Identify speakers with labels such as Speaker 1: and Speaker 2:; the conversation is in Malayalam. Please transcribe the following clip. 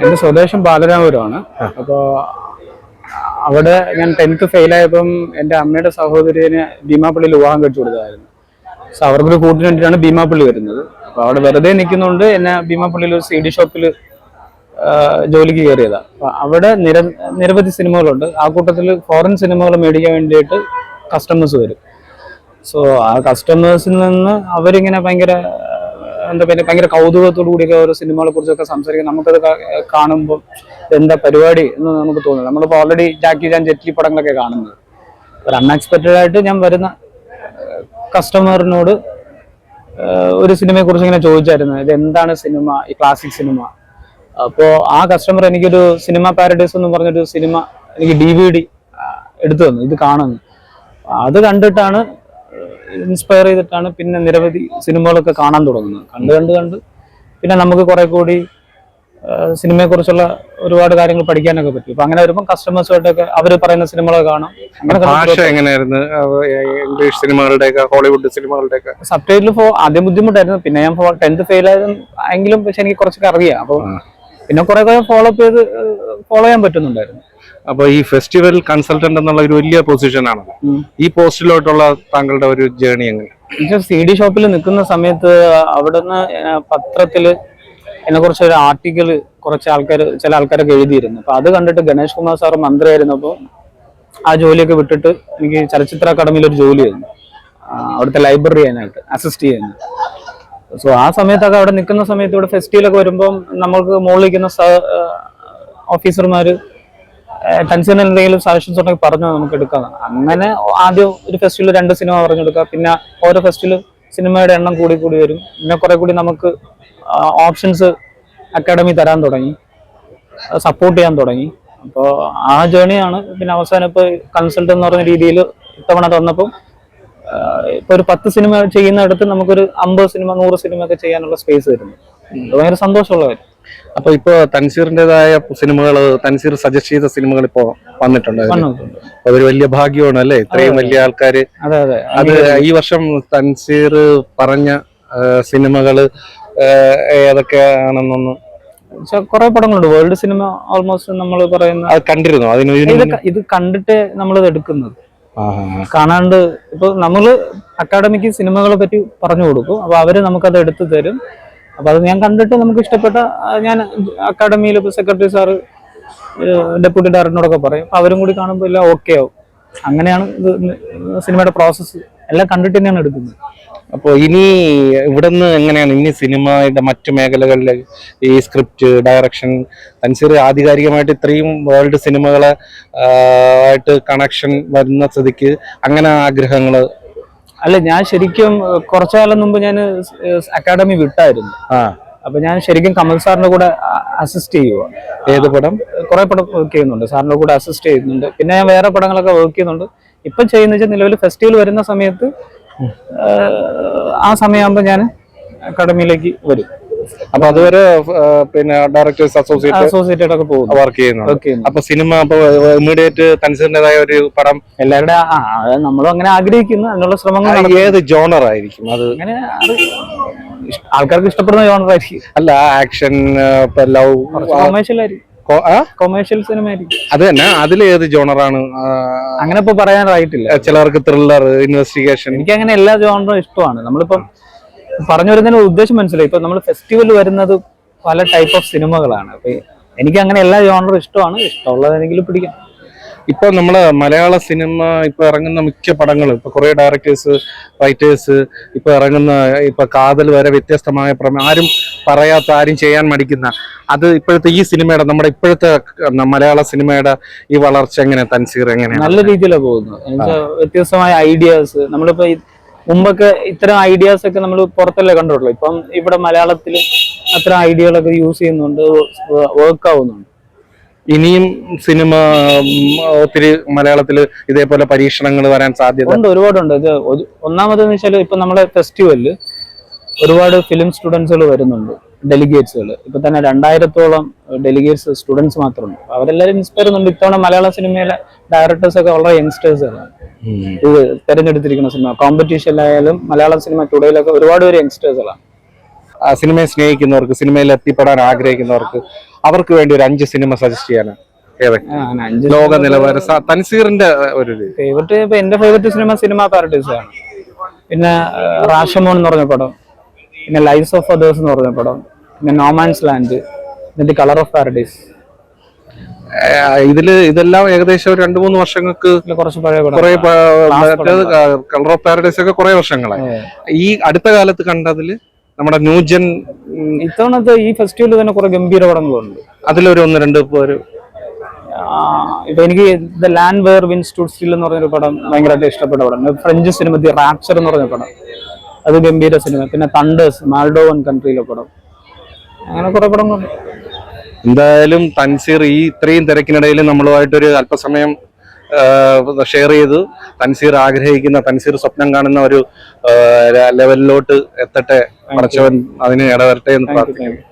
Speaker 1: എന്റെ സ്വദേശം ബാലരാമപുരമാണ്. അപ്പോൾ അവിടെ ഞാൻ 10th ഫെയിലായപ്പം എൻ്റെ അമ്മയുടെ സഹോദരിനെ ഭീമാപ്പള്ളിയിൽ വിവാഹം കഴിച്ചു കൊടുത്തതായിരുന്നു. സോ അവർക്കൊരു കൂട്ടിന് വേണ്ടിയിട്ടാണ് ഭീമാപ്പള്ളി വരുന്നത്. അപ്പോൾ അവിടെ വെറുതെ നിൽക്കുന്നുണ്ട് എന്നെ ഭീമാപ്പള്ളിയിൽ ഒരു CD ഷോപ്പിൽ ജോലിക്ക് കയറിയതാണ്. അപ്പോൾ അവിടെ നിരവധി സിനിമകളുണ്ട്. ആ കൂട്ടത്തിൽ ഫോറിൻ സിനിമകൾ മേടിക്കാൻ വേണ്ടിയിട്ട് കസ്റ്റമേഴ്സ് വരും. സോ ആ കസ്റ്റമേഴ്സിൽ നിന്ന് അവരിങ്ങനെ ഭയങ്കര കൗതുകത്തോടു കൂടിയൊക്കെ ഓരോ സിനിമകളെ കുറിച്ചൊക്കെ സംസാരിക്കും. നമുക്കത് കാണുമ്പോൾ എന്താ പരിപാടി എന്ന് നമുക്ക് തോന്നുന്നു. നമ്മളിപ്പോൾ ഓൾറെഡി ജാക്കി ചാൻ ജെറ്റ്ലി പടങ്ങളൊക്കെ കാണുന്നത്. ഒരു അൺഎക്സ്പെക്റ്റഡ് ആയിട്ട് ഞാൻ വരുന്ന കസ്റ്റമറിനോട് ഒരു സിനിമയെ കുറിച്ച് ഇങ്ങനെ ചോദിച്ചായിരുന്നു, ഇത് എന്താണ് സിനിമ, ഈ ക്ലാസിക് സിനിമ. അപ്പോൾ ആ കസ്റ്റമർ എനിക്കൊരു സിനിമ പാരഡൈസ് എന്ന് പറഞ്ഞൊരു സിനിമ എനിക്ക് DVD എടുത്തു തന്നു, ഇത് കാണുന്നു. അത് കണ്ടിട്ടാണ് ഇൻസ്പയർ ചെയ്തിട്ടാണ് പിന്നെ നിരവധി സിനിമകളൊക്കെ കാണാൻ തുടങ്ങുന്നത്. കണ്ട് പിന്നെ നമുക്ക് കുറെ കൂടി സിനിമയെ കുറിച്ചുള്ള ഒരുപാട് കാര്യങ്ങൾ പഠിക്കാനൊക്കെ പറ്റും. അപ്പൊ അങ്ങനെ വരുമ്പോൾ കസ്റ്റമേഴ്സുമായിട്ടൊക്കെ അവർ പറയുന്ന സിനിമകളൊക്കെ കാണാം.
Speaker 2: ഭാഷ എങ്ങനെയായിരുന്നു? ഇംഗ്ലീഷ് സിനിമകളുടെയൊക്കെ ഹോളിവുഡ് സിനിമകളുടെയൊക്കെ
Speaker 1: സബ്ടൈറ്റിൽ ആദ്യം ബുദ്ധിമുട്ടായിരുന്നു. പിന്നെ ഞാൻ 10th ഫെയിൽ ആയെങ്കിലും പക്ഷെ എനിക്ക് കുറച്ചൊക്കെ അറിയാം. അപ്പോൾ പിന്നെ കുറെ ഫോളോ ചെയ്യാൻ പറ്റുന്നുണ്ടായിരുന്നു.
Speaker 2: അപ്പൊ ഈ ഫെസ്റ്റിവൽ കൺസൾട്ടന്റ് എന്നുള്ള ഒരു വലിയ പൊസിഷനാണ്. ഈ പോസ്റ്റിലോട്ടുള്ള താങ്കളുടെ ഒരു ജേർണി എങ്ങനെ?
Speaker 1: CD ഷോപ്പിൽ നിൽക്കുന്ന സമയത്ത് അവിടുന്ന് പത്രത്തില് എന്നെ കുറിച്ച് ഒരു ആർട്ടിക്കിൾ ചില ആൾക്കാരൊക്കെ എഴുതിയിരുന്നു. അപ്പൊ അത് കണ്ടിട്ട് ഗണേഷ് കുമാർ സാർ മന്ത്രിയായിരുന്നപ്പോൾ ആ ജോലിയൊക്കെ വിട്ടിട്ട് എനിക്ക് ചലച്ചിത്ര അക്കാദമിയിൽ ഒരു ജോലി ആയിരുന്നു, അവിടുത്തെ ലൈബ്രറി ചെയ്യാനായിട്ട് അസിസ്റ്റ് ചെയ്യുന്നു. സോ ആ സമയത്തൊക്കെ അവിടെ നിൽക്കുന്ന സമയത്ത് ഇവിടെ ഫെസ്റ്റിവലൊക്കെ വരുമ്പോൾ നമ്മൾക്ക് മുകളിലിരിക്കുന്ന ഓഫീസർമാര് തൻസീറിന് എന്തെങ്കിലും സജഷൻസ് ഉണ്ടെങ്കിൽ പറഞ്ഞു നമുക്ക് എടുക്കാം. അങ്ങനെ ആദ്യം ഒരു ഫെസ്റ്റിവൽ 2 സിനിമ പറഞ്ഞെടുക്കുക. പിന്നെ ഓരോ ഫെസ്റ്റിവൽ സിനിമയുടെ എണ്ണം കൂടി വരും. പിന്നെ കുറെ കൂടി നമുക്ക് ഓപ്ഷൻസ് അക്കാഡമി തരാൻ തുടങ്ങി, സപ്പോർട്ട് ചെയ്യാൻ തുടങ്ങി. അപ്പോൾ ആ ജേണിയാണ്. പിന്നെ അവസാനം ഇപ്പോൾ കൺസൾട്ട് എന്ന് പറഞ്ഞ രീതിയിൽ ഇത്തവണ തന്നപ്പോൾ ഇപ്പൊ ഒരു 10 സിനിമ ചെയ്യുന്നിടത്ത് നമുക്കൊരു 50 സിനിമ 100 സിനിമ ഒക്കെ ചെയ്യാനുള്ള സ്പേസ് വരുന്നു. അത് ഭയങ്കര സന്തോഷമുള്ള കാര്യം.
Speaker 2: അപ്പൊ ഇപ്പൊ തൻസീറിന്റേതായ സിനിമകൾ, തൻസീർ സജസ്റ്റ് ചെയ്ത സിനിമകൾ ഇപ്പോ വന്നിട്ടുണ്ട്. അതൊരു വലിയ ഭാഗ്യമാണ് അല്ലേ, ഇത്രയും വലിയ ആൾക്കാര്. അത് ഈ വർഷം തൻസീർ പറഞ്ഞ സിനിമകള് ഏതൊക്കെയാണെന്നൊന്ന്?
Speaker 1: കുറെ പടങ്ങളുണ്ട്. വേൾഡ് സിനിമ ഓൾമോസ്റ്റ് നമ്മൾ പറയുന്ന
Speaker 2: അത് കണ്ടിരുന്നു.
Speaker 1: ഇത് കണ്ടിട്ട് നമ്മളിത് എടുക്കുന്നത്. കാണാണ്ട് ഇപ്പൊ നമ്മള് അക്കാഡമിക്ക് സിനിമകളെ പറ്റി പറഞ്ഞു കൊടുക്കും. അപ്പൊ അവര് നമുക്കത് എടുത്തു തരും. അപ്പൊ അത് ഞാൻ കണ്ടിട്ട് നമുക്ക് ഇഷ്ടപ്പെട്ട ഞാൻ അക്കാഡമിയിൽ സെക്രട്ടറി സാറ് ഡെപ്യൂട്ടി ഡയറക്ടറിനോടൊക്കെ പറയും. അപ്പൊ അവരും കൂടി കാണുമ്പോൾ എല്ലാം ഓക്കെ ആവും. അങ്ങനെയാണ് സിനിമയുടെ പ്രോസസ്സ്. എല്ലാം കണ്ടിട്ട് തന്നെയാണ് എടുക്കുന്നത്.
Speaker 2: അപ്പോൾ ഇനി ഇവിടുന്ന് എങ്ങനെയാണ് ഇനി സിനിമയുടെ മറ്റു മേഖലകളിലെ ഈ സ്ക്രിപ്റ്റ് ഡയറക്ഷൻ? തൻസീർ ആധികാരികമായിട്ട് ഇത്രയും വേൾഡ് സിനിമകളെ ആയിട്ട് കണക്ഷൻ വരുന്ന സ്ഥിതിക്ക് അങ്ങനെ ആഗ്രഹങ്ങള്?
Speaker 1: അല്ല, ഞാൻ ശരിക്കും കുറച്ചു കാലം മുമ്പ് ഞാൻ അക്കാഡമി വിട്ടായിരുന്നു. അപ്പൊ ഞാൻ ശരിക്കും കമൽ സാറിന്റെ കൂടെ അസിസ്റ്റ് ചെയ്യുക.
Speaker 2: ഏത് പടം?
Speaker 1: കുറെ പടം വർക്ക് ചെയ്യുന്നുണ്ട്, സാറിന്റെ കൂടെ അസിസ്റ്റ് ചെയ്യുന്നുണ്ട്. പിന്നെ ഞാൻ വേറെ പടങ്ങളൊക്കെ വർക്ക് ചെയ്യുന്നുണ്ട്. ഇപ്പൊ ചെയ്യുന്ന വെച്ചാൽ നിലവിൽ ഫെസ്റ്റിവൽ വരുന്ന സമയത്ത് ആ സമയമാകുമ്പോൾ ഞാൻ അക്കാഡമിയിലേക്ക് വരും.
Speaker 2: അപ്പൊ അതുവരെ പിന്നെ ഡയറക്ടേഴ്സ് അസോസിയേറ്റഡ്
Speaker 1: ഒക്കെ പോകും,
Speaker 2: വർക്ക് ചെയ്യുന്നു. അപ്പൊ സിനിമ ഇമ്മീഡിയറ്റ് തൻസീറിന്റേതായ ഒരു പടം
Speaker 1: എല്ലാവരുടെ നമ്മളും അങ്ങനെ ആഗ്രഹിക്കുന്നു. അതിനുള്ള ശ്രമങ്ങൾ.
Speaker 2: ഏത് ജോണർ ആയിരിക്കും അത്?
Speaker 1: അങ്ങനെ ആൾക്കാർക്ക് ഇഷ്ടപ്പെടുന്ന ജോണർ ആയിരിക്കും.
Speaker 2: അല്ല, ആക്ഷൻ, ലവ്,
Speaker 1: കൊമേഴ്ഷ്യൽ ആയിരിക്കും. കൊമേഴ്ഷ്യൽ സിനിമ ആയിരിക്കും.
Speaker 2: അത് തന്നെ. അതിൽ ഏത് ജോണറാണ്?
Speaker 1: അങ്ങനെ ഇപ്പൊ പറയാനായിട്ടില്ല.
Speaker 2: ചിലർക്ക് ത്രില്ലർ, ഇൻവെസ്റ്റിഗേഷൻ.
Speaker 1: എനിക്ക് അങ്ങനെ എല്ലാ ജോണറും ഇഷ്ടമാണ്. നമ്മളിപ്പം പറഞ്ഞു വരുന്നതിന് ഉദ്ദേശം മനസ്സിലായി. ഇപ്പൊ നമ്മൾ ഫെസ്റ്റിവൽ വരുന്നത് പല ടൈപ്പ് ഓഫ് സിനിമകളാണ്. അപ്പൊ എനിക്ക് അങ്ങനെ എല്ലാ ജോണറും ഇഷ്ടമാണ്. ഇഷ്ടമുള്ളതെങ്കിലും പിടിക്കാം.
Speaker 2: ഇപ്പൊ നമ്മള് മലയാള സിനിമ ഇപ്പൊ ഇറങ്ങുന്ന മിക്ക പടങ്ങൾ, ഇപ്പൊ കുറെ ഡയറക്ടേഴ്സ്, റൈറ്റേഴ്സ് ഇപ്പൊ ഇറങ്ങുന്ന, ഇപ്പൊ കാതൽ വരെ വ്യത്യസ്തമായ ആരും പറയാത്ത, ആരും ചെയ്യാൻ മടിക്കുന്ന, അത് ഇപ്പോഴത്തെ ഈ സിനിമയുടെ, നമ്മുടെ ഇപ്പോഴത്തെ മലയാള സിനിമയുടെ ഈ വളർച്ച എങ്ങനെ തൻസീർ എങ്ങനെയാണ്?
Speaker 1: നല്ല രീതിയിലാണ് പോകുന്നത്. വ്യത്യസ്തമായ ഐഡിയാസ്. നമ്മളിപ്പോ മുമ്പൊക്കെ ഇത്തരം ഐഡിയാസ് ഒക്കെ നമ്മൾ പുറത്തല്ലേ കണ്ടിട്ടുള്ളൂ. ഇപ്പം ഇവിടെ മലയാളത്തിൽ അത്തരം ഐഡിയകളൊക്കെ യൂസ് ചെയ്യുന്നുണ്ട്, വർക്ക് ആവുന്നുണ്ട്.
Speaker 2: ഇനിയും സിനിമ ഒത്തിരി മലയാളത്തിൽ ഇതേപോലെ പരീക്ഷണങ്ങൾ വരാൻ സാധ്യത
Speaker 1: ഉണ്ട്, ഒരുപാടുണ്ട്. ഇത് ഒന്നാമതെന്ന് വെച്ചാൽ ഇപ്പൊ നമ്മുടെ ഫെസ്റ്റിവലില് ഒരുപാട് ഫിലിം സ്റ്റുഡൻസുകൾ വരുന്നുണ്ട്, ഡെലിഗേറ്റ്സുകൾ. ഇപ്പൊ തന്നെ 2000-ഓളം ഡെലിഗേറ്റ്സ് സ്റ്റുഡൻസ് മാത്രമുണ്ട്. അവരെല്ലാവരും ഇൻസ്പയർ ചെയ്യുന്നുണ്ട്. ഇത്തവണ മലയാള സിനിമയിലെ ഡയറക്ടേഴ്സ് ഒക്കെ വളരെ യങ്സ്റ്റേഴ്സാണ് ഇത് തെരഞ്ഞെടുത്തിരിക്കുന്ന സിനിമ. കോമ്പറ്റീഷനിലായാലും മലയാള സിനിമ ടുഡേയിലൊക്കെ ഒരുപാട് പേര് യങ്സ്റ്റേഴ്സുകളാണ്.
Speaker 2: സിനിമയെ സ്നേഹിക്കുന്നവർക്ക്, സിനിമയിൽ എത്തിപ്പെടാൻ ആഗ്രഹിക്കുന്നവർക്ക് അവർക്ക് വേണ്ടി ഒരു 5 സിനിമ സജസ്റ്റ് ചെയ്യാനാണ് ഏതൊക്കെ ലോക നിലവാര തൻസീറിന്റെ ഒരു
Speaker 1: ഫേവറേറ്റ് ഇപ്പൊ എന്റെ ഫേവറേറ്റ് സിനിമ പാരഡൈസ് ആണ്. പിന്നെ റാഷമോൺ എന്ന് പറഞ്ഞ പടം, പിന്നെ ലൈഫ്സ് ഓഫ് അതേഴ്സ് എന്ന് പറഞ്ഞ പടം, പിന്നെ നോമാൻസ് ലാൻഡ്, പിന്നെ കളർ ഓഫ് പാരഡൈസ്.
Speaker 2: ഇതെല്ലാം ഏകദേശം ഒരു 2-3 വർഷങ്ങൾക്ക്
Speaker 1: കുറച്ച് പഴയ പടം.
Speaker 2: കുറെ കളർ ഓഫ് പാരഡൈസ് ഒക്കെ കുറെ വർഷങ്ങളായി. ഈ അടുത്ത കാലത്ത് കണ്ടതില് നമ്മുടെ ന്യൂജൻ
Speaker 1: ഇത്തവണത്തെ ഈ ഫെസ്റ്റിവലിൽ തന്നെ കുറെ ഗംഭീര പടങ്ങളുണ്ട്.
Speaker 2: അതിലൊരു 1-2 പേര്
Speaker 1: ഇപ്പൊ എനിക്ക് the land where wind stood still എന്ന് പറഞ്ഞൊരു പടം ഭയങ്കരമായിട്ട് ഇഷ്ടപ്പെട്ട പടം. ഫ്രഞ്ച് സിനിമ ദി റാപ്ചർ എന്ന് പറഞ്ഞ പടം, അത് ഗംഭീര സിനിമ. പിന്നെ തണ്ടേഴ്സ്, മാൾഡോവൻ കൺട്രിയിലെ പടം, അങ്ങനെ കുറെ പടങ്ങളുണ്ട്.
Speaker 2: എന്തായാലും തൻസീർ ഈ ഇത്രയും തിരക്കിനിടയിൽ നമ്മളുമായിട്ടൊരു അല്പസമയം ഷെയർ ചെയ്തു. തൻസീർ ആഗ്രഹിക്കുന്ന, തൻസീർ സ്വപ്നം കാണുന്ന ഒരു ലെവലിലോട്ട് എത്തട്ടെ, പടച്ചവൻ അതിന് ഇടവരട്ടെ എന്ന് പ്രാർത്ഥിക്കുന്നു.